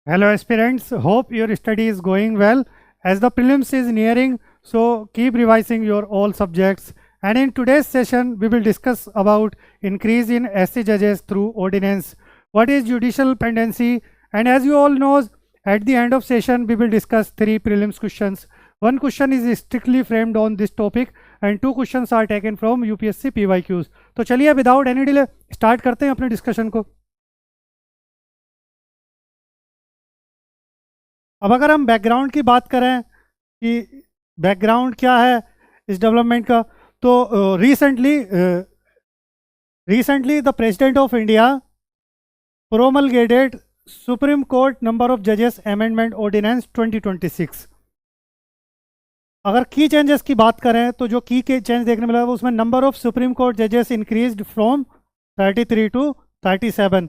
Hello aspirants, hope your study is going well. As the prelims is nearing, so keep revising your all subjects. And in today's session, we will discuss about increase in SC judges through ordinance. What is judicial pendency? And as you all know, at the end of session, we will discuss 3 prelims questions. One question is strictly framed on this topic and 2 questions are taken from UPSC PYQs. तो चलिए without any delay start करते हैं अपने discussion को. अब अगर हम background की बात करें कि बैकग्राउंड क्या है इस डेवलपमेंट का, तो recently the president of India promulgated supreme court number of जजेस अमेंडमेंट ऑर्डिनेंस 2026. अगर की चेंजेस की बात करें तो जो की चेंज देखने मिला वो उसमें नंबर ऑफ सुप्रीम कोर्ट जजेस इंक्रीज्ड फ्रॉम 33 टू 37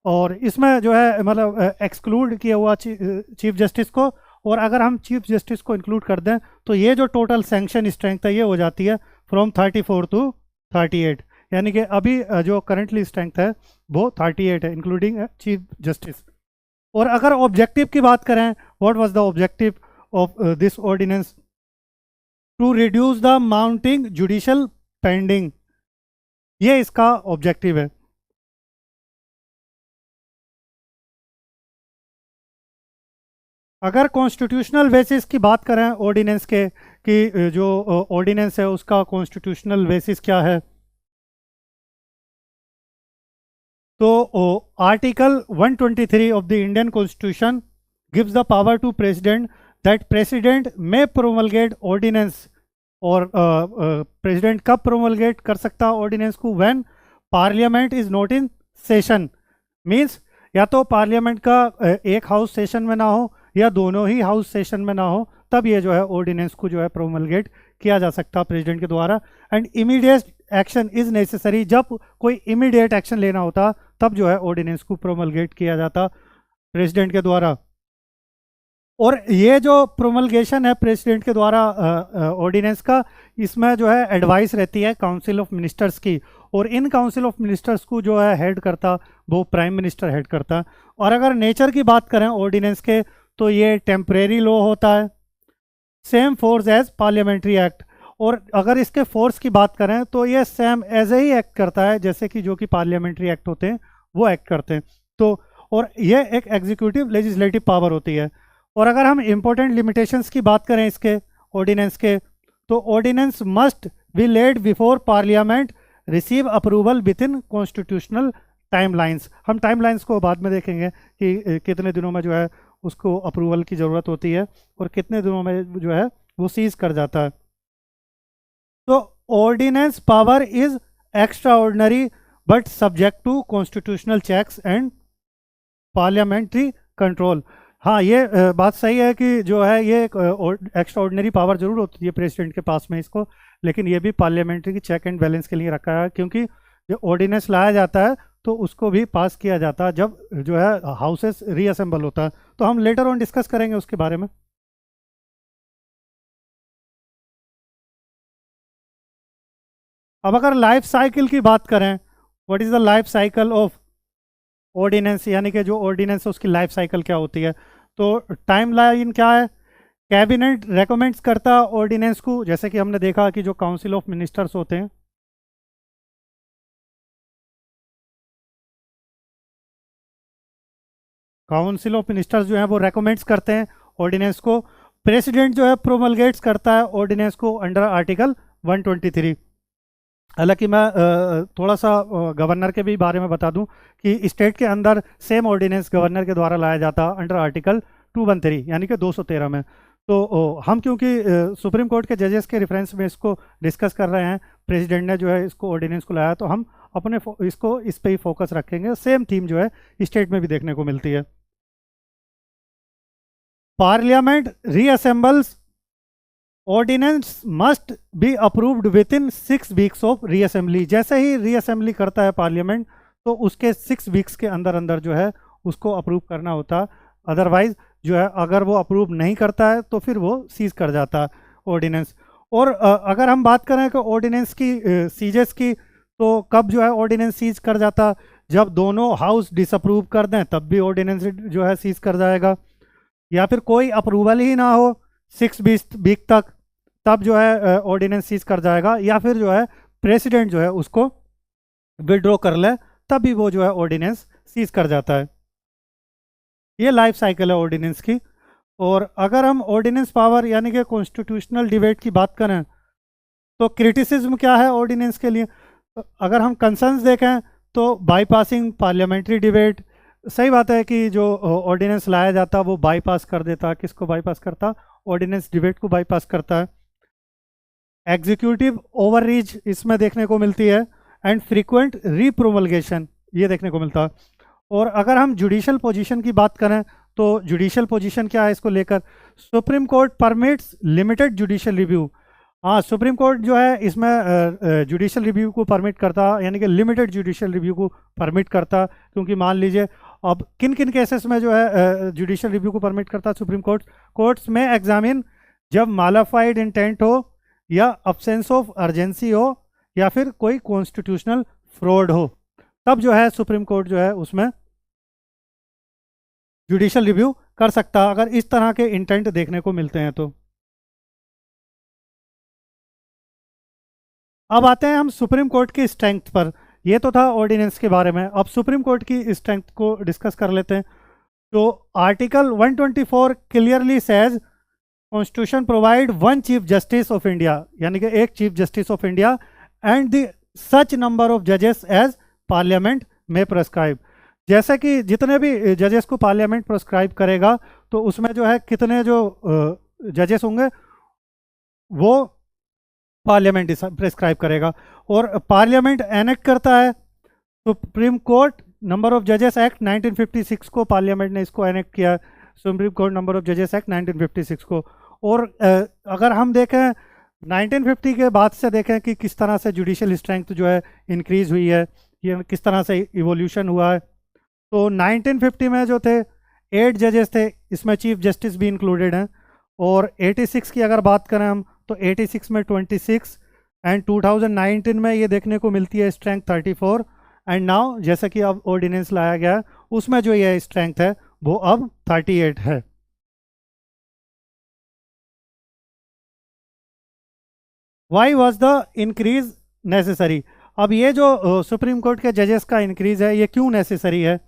और इसमें जो है मतलब एक्सक्लूड किया हुआ चीफ जस्टिस को, और अगर हम चीफ जस्टिस को इंक्लूड कर दें तो ये जो टोटल सैंक्शन स्ट्रेंथ है ये हो जाती है फ्रॉम 34 टू 38, यानी कि अभी जो करंटली स्ट्रेंथ है वो 38 है इंक्लूडिंग चीफ जस्टिस. और अगर ऑब्जेक्टिव की बात करें, what was the objective of this ordinance? To reduce the mounting judicial pending, ये इसका ऑब्जेक्टिव है. अगर कॉन्स्टिट्यूशनल बेसिस की बात करें ऑर्डिनेंस के कि जो ऑर्डिनेंस है उसका कॉन्स्टिट्यूशनल बेसिस क्या है, तो article 123 of the Indian constitution gives the power to president that president may promulgate ordinance. और प्रेसिडेंट कब प्रोमलगेट कर सकता है ऑर्डिनेंस को? When parliament is not in session. Means या तो पार्लियामेंट का एक हाउस सेशन में ना हो या दोनों ही हाउस सेशन में ना हो, तब ये जो है ऑर्डिनेंस को जो है प्रोमलगेट किया जा सकता प्रेसिडेंट के द्वारा. And immediate action is necessary, जब कोई इमीडिएट एक्शन लेना होता तब जो है ऑर्डिनेंस को प्रोमलगेट किया जाता प्रेसिडेंट के द्वारा. और ये जो प्रोमलगेशन है प्रेसिडेंट के द्वारा ऑर्डिनेंस का, इसमें जो है एडवाइस रहती है काउंसिल ऑफ मिनिस्टर्स की, और इन काउंसिल ऑफ मिनिस्टर्स को जो है हेड करता वो प्राइम मिनिस्टर हेड करता. और अगर नेचर की बात करें ऑर्डिनेंस के, तो ये टेम्परेरी लॉ होता है, same force as parliamentary act. और अगर इसके फोर्स की बात करें तो ये सेम एज ही एक्ट करता है जैसे कि जो कि पार्लियामेंट्री एक्ट होते हैं वो एक्ट करते हैं. तो और ये एक एग्जीक्यूटिव लेजिस्लेटिव पावर होती है. और अगर हम इम्पोर्टेंट लिमिटेशंस की बात करें इसके ऑर्डिनेंस के, तो ordinance must be laid before parliament receive approval within constitutional timelines. हम टाइमलाइंस को बाद में देखेंगे कि कितने दिनों में जो है उसको अप्रूवल की ज़रूरत होती है और कितने दिनों में जो है वो सीज कर जाता है. तो ordinance power is extraordinary but subject to constitutional checks and parliamentary control. हाँ, ये बात सही है कि जो है ये एक एक्स्ट्रा ऑर्डिनरी पावर जरूर होती है प्रेसिडेंट के पास में इसको, लेकिन ये भी पार्लियामेंट्री की चेक एंड बैलेंस के लिए रखा है, क्योंकि जो ऑर्डिनेंस लाया जाता है तो उसको भी पास किया जाता है जब जो है हाउसेस रीअसेंबल होता है. तो हम लेटर ऑन डिस्कस करेंगे उसके बारे में. अब अगर लाइफ साइकिल की बात करें, what is the life cycle of ordinance, यानी कि जो ऑर्डिनेंस है उसकी लाइफ साइकिल क्या होती है? तो टाइम लाइन क्या है? कैबिनेट रेकमेंड्स करता ऑर्डिनेंस को, जैसे कि हमने देखा कि जो काउंसिल ऑफ मिनिस्टर्स होते हैं, काउंसिल ऑफ मिनिस्टर्स जो है वो रेकमेंड्स करते हैं ऑर्डिनेंस को. प्रेसिडेंट जो है प्रोमलगेट्स करता है ऑर्डिनेंस को अंडर आर्टिकल 123. हालांकि मैं थोड़ा सा गवर्नर के भी बारे में बता दूं कि स्टेट के अंदर सेम ऑर्डिनेंस गवर्नर के द्वारा लाया जाता अंडर आर्टिकल 213 यानी कि 213 में. तो हम क्योंकि सुप्रीम कोर्ट के जजेस के रेफरेंस में इसको डिस्कस कर रहे हैं, प्रेसिडेंट ने जो है इसको ऑर्डिनेंस को लाया, तो हम अपने इसको इस पे ही फोकस रखेंगे. सेम थीम जो है स्टेट में भी देखने को मिलती है. Parliament reassembles ordinance must be approved within 6 weeks of reassembly. जैसे ही रीअसेंबली करता है पार्लियामेंट तो उसके 6 वीक्स के अंदर अंदर जो है उसको अप्रूव करना होता. अदरवाइज जो है अगर वो अप्रूव नहीं करता है तो फिर वो सीज कर जाता ऑर्डिनेंस. और अगर हम बात करें कि ऑर्डिनेंस की सीजेस की, तो कब जो है ऑर्डिनेंस सीज कर जाता? जब दोनों हाउस डिसअप्रूव कर दें तब भी ऑर्डिनेंस जो है सीज कर जाएगा, या फिर कोई अप्रूवल ही ना हो 6 वीक तक, तब जो है ऑर्डिनेंस सीज कर जाएगा, या फिर जो है प्रेसिडेंट जो है उसको विड्रॉ कर ले तब भी वो जो है ऑर्डिनेंस सीज कर जाता है। ये लाइफ साइकिल है ऑर्डिनेंस की। और अगर हम ऑर्डिनेंस पावर यानी कि कॉन्स्टिट्यूशनल डिबेट की बात करें तो क्रिटिसिज्म क्या है ऑर्डिनेंस के लिए, अगर हम कंसर्न्स देखें तो बाईपासिंग पार्लियामेंट्री डिबेट, सही बात है कि जो ऑर्डिनेंस लाया जाता वो बाईपास कर देता, किसको बाईपास करता, ऑर्डिनेंस डिबेट को बाईपास करता है। एग्जीक्यूटिव ओवररीच इसमें देखने को मिलती है, एंड फ्रीक्वेंट रीप्रोमलगेशन ये देखने को मिलता है। और अगर हम जुडिशल पोजीशन की बात करें तो जुडिशल पोजीशन क्या है इसको लेकर, supreme court permits limited judicial review. हाँ, सुप्रीम कोर्ट जो है इसमें जुडिशल रिव्यू को परमिट करता, यानी कि लिमिटेड जुडिशल रिव्यू को परमिट करता, क्योंकि मान लीजिए अब किन किन केसेस में जो है जुडिशल रिव्यू को परमिट करता सुप्रीम कोर्ट्स में एग्जामिन जब मालाफाइड इंटेंट हो, या अब्सेंस ऑफ अर्जेंसी हो, या फिर कोई कॉन्स्टिट्यूशनल फ्रॉड हो, तब जो है सुप्रीम कोर्ट जो है उसमें जुडिशल रिव्यू कर सकता, अगर इस तरह के इंटेंट देखने को मिलते हैं तो। अब आते हैं हम सुप्रीम कोर्ट की स्ट्रेंथ पर। ये तो था ऑर्डिनेंस के बारे में, अब सुप्रीम कोर्ट की स्ट्रेंथ को डिस्कस कर लेते हैं। तो article 124 clearly says constitution provide one chief justice of India, यानी कि एक chief justice of India, and the such number of जजेस एज पार्लियामेंट में प्रेस्क्राइब। जैसे कि जितने भी जजेस को पार्लियामेंट प्रेस्क्राइब करेगा तो उसमें जो है कितने जो जजेस होंगे वो पार्लियामेंट प्रेस्क्राइब करेगा, और पार्लियामेंट एनेक्ट करता है। सुप्रीम कोर्ट नंबर ऑफ जजेस एक्ट 1956 को पार्लियामेंट ने इसको एनेक्ट किया, सुप्रीम कोर्ट नंबर ऑफ जजेस एक्ट 1956 को। और अगर हम देखें 1950 के बाद से देखें कि किस तरह से जुडिशल स्ट्रेंथ जो है इंक्रीज हुई है, ये किस तरह से इवोल्यूशन हुआ है। तो 1950 में जो थे 8 जजेस थे, इसमें चीफ जस्टिस भी इंक्लूडेड हैं। और 86 की अगर बात करें हम तो 86 में 26, एंड 2019 में ये देखने को मिलती है स्ट्रेंथ 34, एंड नाउ जैसा कि अब ऑर्डिनेंस लाया गया है उसमें जो ये स्ट्रेंथ है वो अब 38 है। Why was the increase necessary, अब ये जो सुप्रीम कोर्ट के जजेस का इंक्रीज है ये क्यों नेसेसरी है,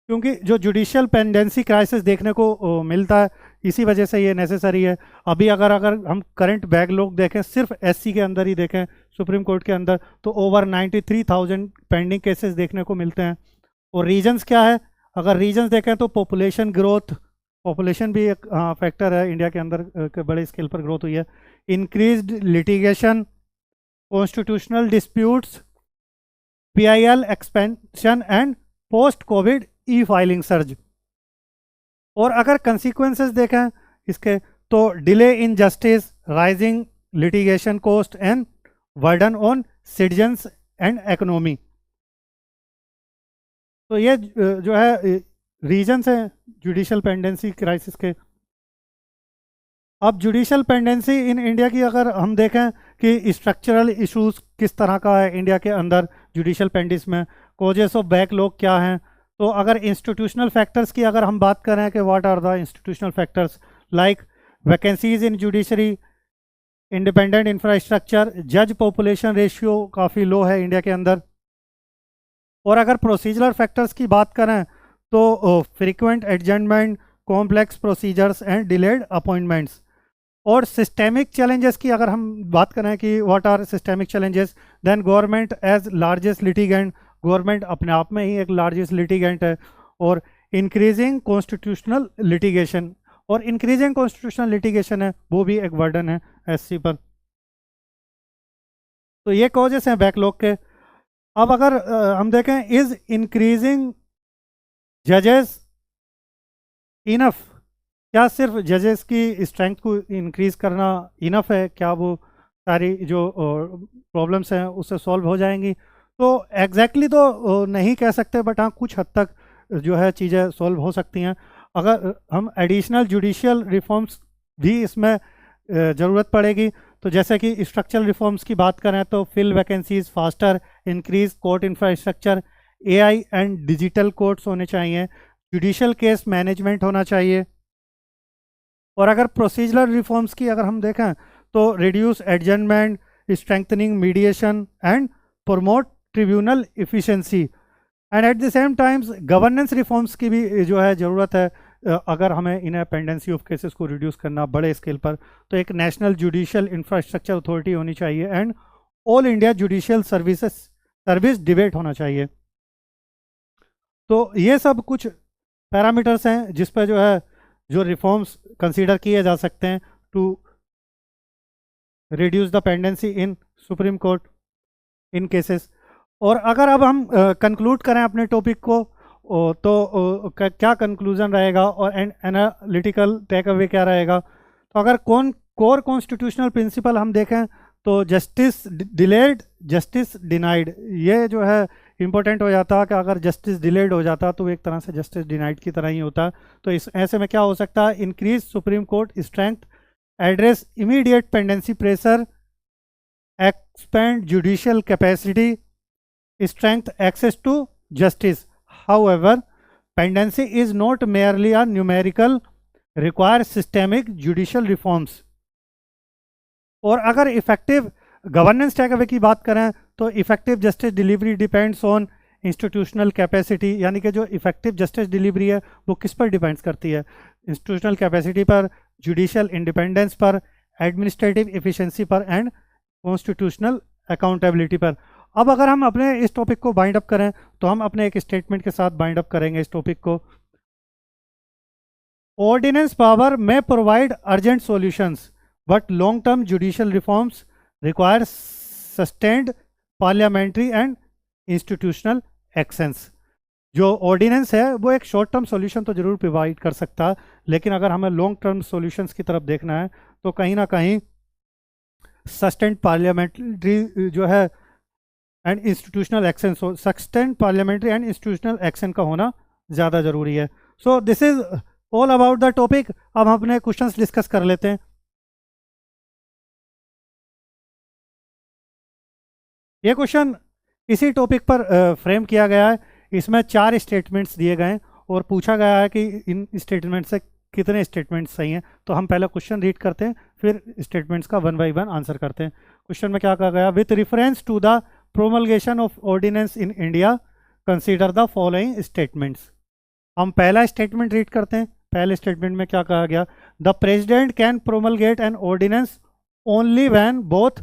क्योंकि जो जुडिशियल पेंडेंसी क्राइसिस देखने को मिलता है इसी वजह से ये नेसेसरी है। अभी अगर हम करंट बैकलॉग देखें, सिर्फ एससी के अंदर ही देखें सुप्रीम कोर्ट के अंदर, तो ओवर 93,000 पेंडिंग केसेस देखने को मिलते हैं। और रीजंस क्या है, अगर रीजंस देखें तो पॉपुलेशन ग्रोथ, पॉपुलेशन भी एक फैक्टर है, इंडिया के अंदर बड़े स्केल पर ग्रोथ हुई है। Increased litigation, constitutional disputes, PIL expansion, and post Covid E filing surge. और अगर कंसिक्वेंसेस देखें इसके तो delay in justice, rising litigation cost, and burden on citizens and economy. तो ये जो है रीजंस हैं जुडिशल पेंडेंसी क्राइसिस के। अब जुडिशल पेंडेंसी इन इंडिया की अगर हम देखें कि स्ट्रक्चरल इश्यूज किस तरह का है इंडिया के अंदर जुडिशल पेंडिस में, कॉजेस ऑफ बैकलॉग क्या हैं, तो अगर इंस्टीट्यूशनल फैक्टर्स की अगर हम बात करें कि what are the institutional factors, like vacancies in judiciary, independent infrastructure, जज पॉपुलेशन रेशियो काफ़ी लो है इंडिया के अंदर। और अगर प्रोसीजरल फैक्टर्स की बात करें तो frequent adjournment, complex procedures and delayed appointments. और सिस्टेमिक चैलेंजेस की अगर हम बात करें कि what are systemic challenges, then government as largest litigant, government अपने आप में ही एक लार्जेस्ट लिटिगेंट है। और इंक्रीजिंग कॉन्स्टिट्यूशनल लिटिगेशन, और इंक्रीजिंग कॉन्स्टिट्यूशनल लिटिगेशन है वो भी एक बर्डन है एससी पर। तो ये कॉजेस हैं बैकलॉग के। अब अगर हम देखें इज इंक्रीजिंग जजेस इनफ, क्या सिर्फ जजेस की स्ट्रेंथ को इंक्रीज करना इनफ है, क्या वो सारी जो प्रॉब्लम्स हैं उससे सॉल्व हो जाएंगी? तो एग्जैक्टली तो नहीं कह सकते, बट हाँ कुछ हद तक जो है चीज़ें सॉल्व हो सकती हैं अगर हम एडिशनल जुडिशियल रिफॉर्म्स भी इसमें ज़रूरत पड़ेगी। तो जैसे कि स्ट्रक्चरल रिफॉर्म्स की बात करें तो fill vacancies faster, increase court infrastructure, AI and digital courts होने चाहिए, जुडिशियल केस मैनेजमेंट होना चाहिए। और अगर प्रोसीजरल रिफॉर्म्स की अगर हम देखें तो reduce adjournment, strengthening mediation and promote tribunal efficiency. And at the same times governance reforms की भी जो है ज़रूरत है। अगर हमें इन पेंडेंसी ऑफ केसेस को रिड्यूस करना बड़े स्केल पर, तो एक नेशनल जुडिशियल इंफ्रास्ट्रक्चर अथॉरिटी होनी चाहिए and all India judicial service debate होना चाहिए। तो ये सब कुछ पैरामीटर्स हैं जिस पर जो है जो रिफॉर्म्स कंसीडर किए जा सकते हैं to reduce the pendency in Supreme Court in cases. और अगर अब हम कंक्लूड करें अपने टॉपिक को, तो क्या कंक्लूजन रहेगा और एनालिटिकल टेक अवे क्या रहेगा। तो अगर कोर कॉन्स्टिट्यूशनल प्रिंसिपल हम देखें तो जस्टिस डिलेड, जस्टिस डिनाइड, ये जो है इंपॉर्टेंट हो जाता है कि अगर जस्टिस डिलेड हो जाता तो एक तरह से जस्टिस डिनाइड की तरह ही होता। तो इस ऐसे में क्या हो सकता है, increase supreme court strength, address immediate pendency pressure, expand judicial capacity, strength access to justice. However, pendency is not merely a numerical, requires systemic judicial reforms. और अगर इफेक्टिव गवर्नेंस टेक अवे की बात करें तो effective justice delivery depends on institutional capacity, यानी कि जो effective justice delivery है वो किस पर डिपेंड्स करती है, इंस्टीट्यूशनल कैपेसिटी पर, जुडिशियल इंडिपेंडेंस पर, एडमिनिस्ट्रेटिव एफिशिएंसी पर एंड कॉन्स्टिट्यूशनल अकाउंटेबिलिटी पर। अब अगर हम अपने इस टॉपिक को बाइंड अप करें तो हम अपने एक स्टेटमेंट के साथ बाइंड अप करेंगे इस टॉपिक को। ऑर्डिनेंस पावर में provide urgent solutions but long term judicial reforms require sustained parliamentary and institutional actions. जो ऑर्डिनेंस है वो एक शॉर्ट टर्म सॉल्यूशन तो जरूर प्रोवाइड कर सकता है, लेकिन अगर हमें लॉन्ग टर्म सॉल्यूशंस की तरफ देखना है तो कहीं ना कहीं सस्टेन्ड पार्लियामेंट्री जो है and institutional action, sustained parliamentary and institutional action का होना ज़्यादा ज़रूरी है। So this is all about the topic. अब हम अपने क्वेश्चंस डिस्कस कर लेते हैं। ये क्वेश्चन इसी टॉपिक पर फ्रेम किया गया है। इसमें 4 स्टेटमेंट्स दिए गए हैं और पूछा गया है कि इन स्टेटमेंट से कितने स्टेटमेंट्स सही हैं। तो हम पहले क्वेश्चन रीड करते हैं, फिर स्टेटमेंट्स का 1 बाय 1 आंसर करते हैं। क्वेश्चन में क्या कहा गया, with reference to the promulgation of ordinance in India consider the following statements. हम पहला स्टेटमेंट रीड करते हैं। पहले स्टेटमेंट में क्या कहा गया, the president can promulgate an ordinance only when both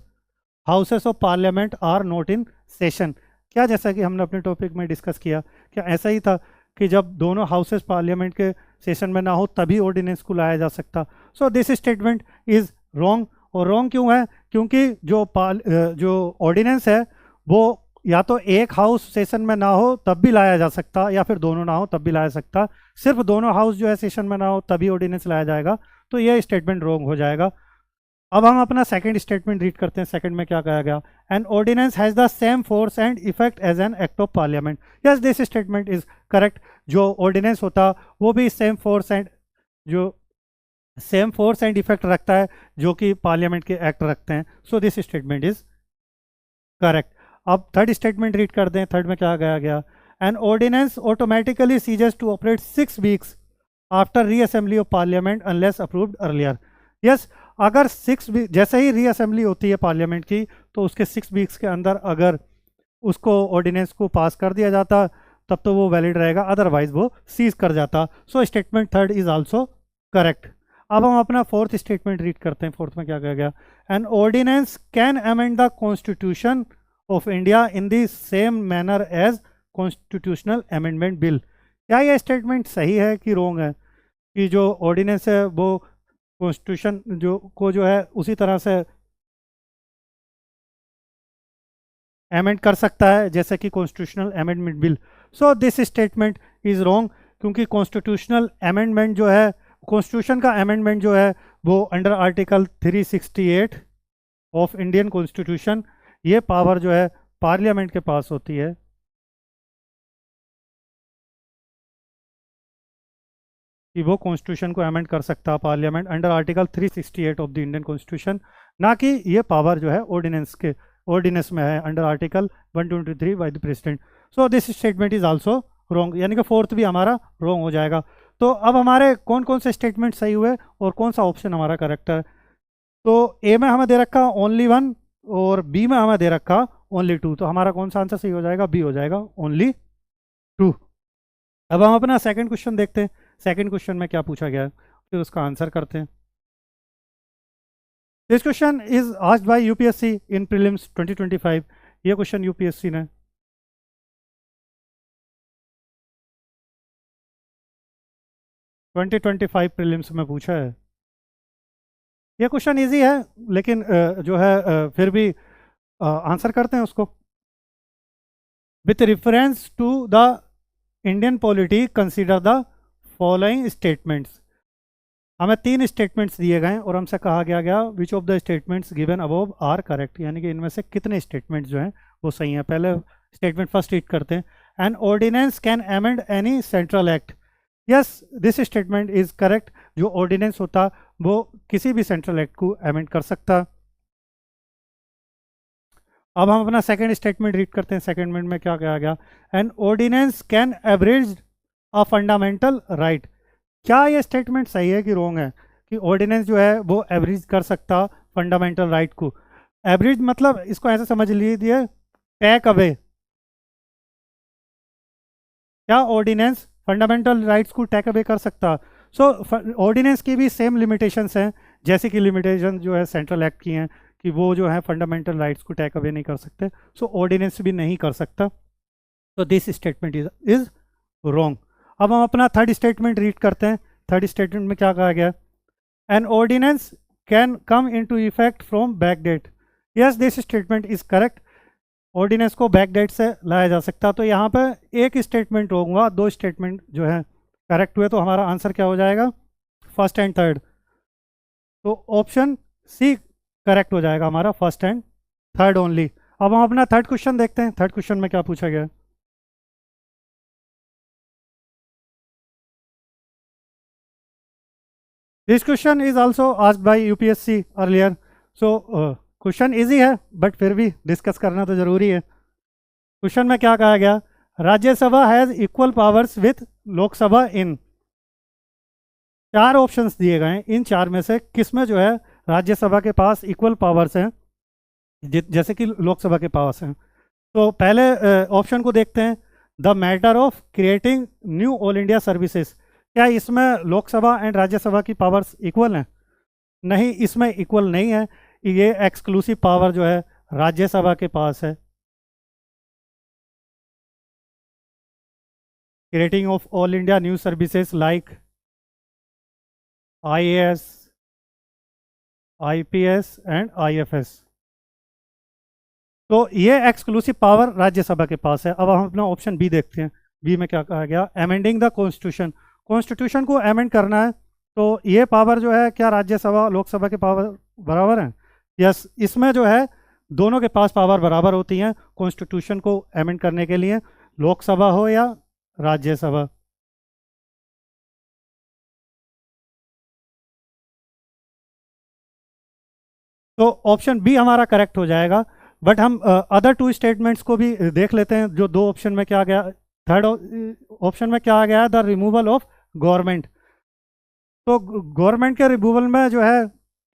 houses of parliament are not in session. क्या जैसा कि हमने अपने टॉपिक में डिस्कस किया, क्या ऐसा ही था कि जब दोनों हाउसेस पार्लियामेंट के सेशन में ना हो तभी ऑर्डिनेंस को लाया जा सकता। सो दिस स्टेटमेंट इज़ रॉन्ग। और रॉन्ग क्यों है, क्योंकि जो ऑर्डिनेंस है वो या तो एक हाउस सेशन में ना हो तब भी लाया जा सकता, या फिर दोनों ना हो तब भी लाया सकता। सिर्फ दोनों हाउस जो है सेशन में ना हो तभी ऑर्डिनेंस लाया जाएगा, तो यह स्टेटमेंट रॉन्ग हो जाएगा। अब हम अपना सेकंड स्टेटमेंट रीड करते हैं। सेकंड में क्या कहा गया, an ordinance has the same force and effect as an act of parliament. Yes, this statement is correct. जो ऑर्डिनेंस होता वो भी सेम फोर्स एंड इफेक्ट रखता है जो कि पार्लियामेंट के एक्ट रखते हैं। So this statement is correct. अब थर्ड स्टेटमेंट रीड कर दें। थर्ड में क्या कहा गया, an ordinance automatically ceases to operate 6 weeks after reassembly of parliament unless approved earlier. Yes, अगर 6 वीक जैसे ही रीअसेंबली होती है पार्लियामेंट की तो उसके 6 वीक्स के अंदर अगर उसको ऑर्डिनेंस को पास कर दिया जाता तब तो वो वैलिड रहेगा, अदरवाइज वो सीज कर जाता। So statement third is also correct. अब हम अपना फोर्थ स्टेटमेंट रीड करते हैं। फोर्थ में क्या कहा गया, an ordinance can amend the constitution of India in the same manner as constitutional amendment bill. क्या यह स्टेटमेंट सही है कि रॉन्ग है कि जो ऑर्डिनेंस है वो कॉन्स्टिट्यूशन जो है उसी तरह से अमेंड कर सकता है जैसे कि constitutional amendment bill? So this statement is wrong, क्योंकि कॉन्स्टिट्यूशनल अमेंडमेंट जो है, कॉन्स्टिट्यूशन का अमेंडमेंट जो है वो under article 368 of Indian constitution, ये पावर जो है पार्लियामेंट के पास होती है। कि वो कॉन्स्टिट्यूशन को अमेंड कर सकता है parliament under article 368 of the Indian constitution, ना कि ये पावर जो है ऑर्डिनेंस में है under article 123 by the president. So this statement is also wrong, यानी कि फोर्थ भी हमारा रॉन्ग हो जाएगा। तो अब हमारे कौन कौन से स्टेटमेंट सही हुए और कौन सा ऑप्शन हमारा करेक्ट है। तो ए में हमें दे रखा ओनली 1 और बी में हमें दे रखा ओनली 2, तो हमारा कौन सा आंसर सही हो जाएगा, बी हो जाएगा, ओनली 2। अब हम अपना सेकंड क्वेश्चन देखते हैं, सेकंड क्वेश्चन में क्या पूछा गया है, फिर उसका आंसर करते हैं। This question is asked by UPSC in prelims 2025। ये क्वेश्चन यूपीएससी ने 2025 प्रीलिम्स में पूछा है। ये क्वेश्चन इजी है, लेकिन जो है फिर भी आंसर करते हैं उसको। With reference to the Indian polity consider the following statements. हमें 3 स्टेटमेंट्स दिए गए और हमसे कहा गया which of the statements given above are correct, यानी कि इनमें से कितने स्टेटमेंट्स जो हैं वो सही हैं। पहले स्टेटमेंट फर्स्ट रीड करते हैं। An ordinance can amend any central act. Yes, this statement is correct. जो ऑर्डिनेंस होता वो किसी भी सेंट्रल एक्ट को अमेंड कर सकता। अब हम अपना सेकंड स्टेटमेंट रीड करते हैं। सेकंड में क्या कहा गया, an ordinance can abridge a fundamental right. क्या ये स्टेटमेंट सही है कि रॉन्ग है कि ऑर्डिनेंस जो है वो एवरेज कर सकता फंडामेंटल राइट को। एवरेज मतलब इसको ऐसे समझ लीजिए, टेक अवे। क्या ऑर्डिनेंस फंडामेंटल राइट्स को टेक अवे कर सकता। सो ऑर्डिनेंस की भी सेम लिमिटेशंस हैं जैसे कि लिमिटेशन जो है सेंट्रल एक्ट की हैं कि वो जो है फंडामेंटल राइट्स को टेक अवे नहीं कर सकते। सो ऑर्डिनेंस भी नहीं कर सकता। तो दिस स्टेटमेंट इज रॉन्ग। अब हम अपना थर्ड स्टेटमेंट रीड करते हैं। थर्ड स्टेटमेंट में क्या कहा गया, an ordinance can come into effect from back date. Yes, this statement is correct. Ordinance को बैक डेट से लाया जा सकता। तो यहाँ पे एक स्टेटमेंट होगा, 2 स्टेटमेंट जो है करेक्ट हुए, तो हमारा आंसर क्या हो जाएगा, फर्स्ट एंड थर्ड। तो ऑप्शन सी करेक्ट हो जाएगा हमारा, फर्स्ट एंड थर्ड ओनली। अब हम अपना थर्ड क्वेश्चन देखते हैं। थर्ड क्वेश्चन में क्या पूछा गया है। This question is also asked by UPSC earlier. So question easy है बट फिर भी डिस्कस करना तो जरूरी है। क्वेश्चन में क्या कहा गया, Rajya Sabha has equal powers with Lok Sabha in. 4 options दिए गए हैं, इन 4 में से किस में जो है राज्यसभा के पास इक्वल पावर्स हैं जैसे कि लोकसभा के पास हैं। तो पहले ऑप्शन को देखते हैं, the matter of creating knew all India services. क्या इसमें लोकसभा एंड राज्यसभा की पावर्स इक्वल हैं? नहीं, इसमें इक्वल नहीं है। ये एक्सक्लूसिव पावर जो है राज्यसभा के पास है। Creating of all India new services like IAS, IPS and IFS। तो ये एक्सक्लूसिव पावर राज्यसभा के पास है। अब हम अपना ऑप्शन बी देखते हैं। बी में क्या कहा गया, अमेंडिंग द कॉन्स्टिट्यूशन। कॉन्स्टिट्यूशन को अमेंड करना है, तो ये पावर जो है क्या राज्यसभा लोकसभा के पावर बराबर है? यस, इसमें जो है दोनों के पास पावर बराबर होती हैं कॉन्स्टिट्यूशन को अमेंड करने के लिए, लोकसभा हो या राज्यसभा। तो ऑप्शन बी हमारा करेक्ट हो जाएगा। बट हम अदर 2 स्टेटमेंट्स को भी देख लेते हैं। जो 2 ऑप्शन में क्या गया, थर्ड ऑप्शन में क्या आ गया, द रिमूवल ऑफ गवर्नमेंट। तो गवर्नमेंट के रिमूवल में जो है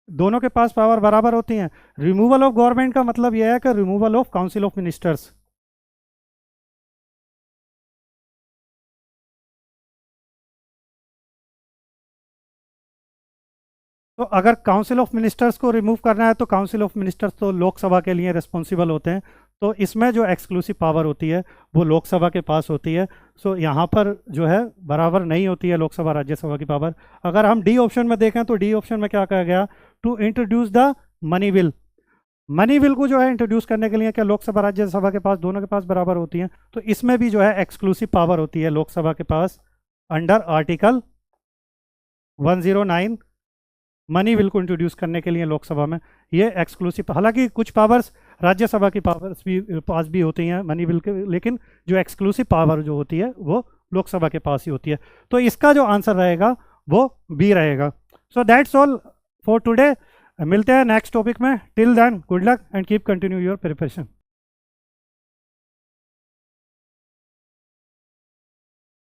दोनों के पास पावर बराबर होती हैं। रिमूवल ऑफ गवर्नमेंट का मतलब यह है कि removal of council of ministers. तो अगर काउंसिल ऑफ मिनिस्टर्स को रिमूव करना है तो काउंसिल ऑफ मिनिस्टर्स तो लोकसभा के लिए रिस्पॉन्सिबल होते हैं। तो इसमें जो एक्सक्लूसिव पावर होती है वो लोकसभा के पास होती है। सो यहाँ पर जो है बराबर नहीं होती है लोकसभा राज्यसभा की पावर। अगर हम डी ऑप्शन में देखें तो डी ऑप्शन में क्या कहा गया, to introduce the money bill. Money bill को जो है इंट्रोड्यूस करने के लिए क्या लोकसभा राज्यसभा के पास दोनों के पास बराबर होती हैं। तो इसमें भी जो है एक्सक्लूसिव पावर होती है लोकसभा के पास अंडर आर्टिकल 109 मनी बिल को इंट्रोड्यूस करने के लिए लोकसभा में ये एक्सक्लूसिव। हालांकि कुछ पावर्स राज्यसभा की पावर्स भी पास भी होती हैं मनी बिल के, लेकिन जो एक्सक्लूसिव पावर जो होती है वो लोकसभा के पास ही होती है। तो इसका जो आंसर रहेगा वो बी रहेगा। So that's all for today. मिलते हैं नेक्स्ट टॉपिक में। Till then good luck and keep continue your preparation.